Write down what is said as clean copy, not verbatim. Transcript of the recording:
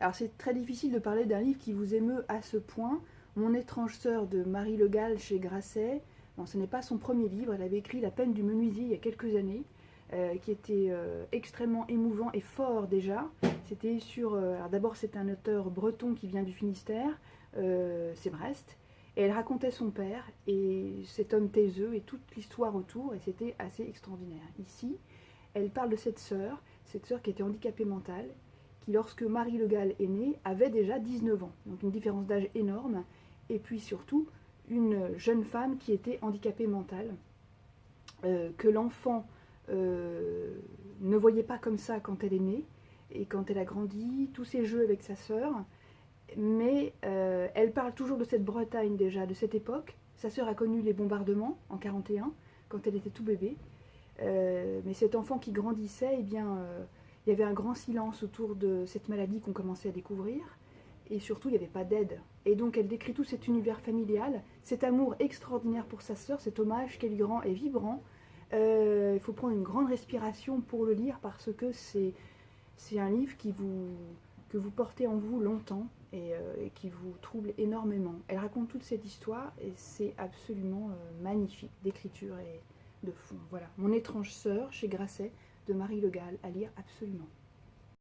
Alors c'est très difficile de parler d'un livre qui vous émeut à ce point. Mon étrange sœur de Marie Le Gall chez Grasset, bon, ce n'est pas son premier livre, elle avait écrit La peine du menuisier il y a quelques années, qui était extrêmement émouvant et fort déjà. C'était sur... alors d'abord c'est un auteur breton qui vient du Finistère, c'est Brest, et elle racontait son père et cet homme taiseux et toute l'histoire autour, et c'était assez extraordinaire. Ici, elle parle de cette sœur qui était handicapée mentale, qui lorsque Marie Le Gall est née, avait déjà 19 ans, donc une différence d'âge énorme, et puis surtout une jeune femme qui était handicapée mentale, que l'enfant ne voyait pas comme ça quand elle est née, et quand elle a grandi, tous ses jeux avec sa sœur, mais elle parle toujours de cette Bretagne déjà, de cette époque. Sa sœur a connu les bombardements en 1941, quand elle était tout bébé, mais cet enfant qui grandissait, eh bien, il y avait un grand silence autour de cette maladie qu'on commençait à découvrir, et surtout il n'y avait pas d'aide. Et donc elle décrit tout cet univers familial, cet amour extraordinaire pour sa sœur, cet hommage qu'elle lui rend est vibrant. Il faut prendre une grande respiration pour le lire parce que c'est un livre que vous portez en vous longtemps et qui vous trouble énormément. Elle raconte toute cette histoire et c'est absolument magnifique d'écriture et de fond. Voilà, Mon étrange sœur chez Grasset de Marie Le Gall, à lire absolument.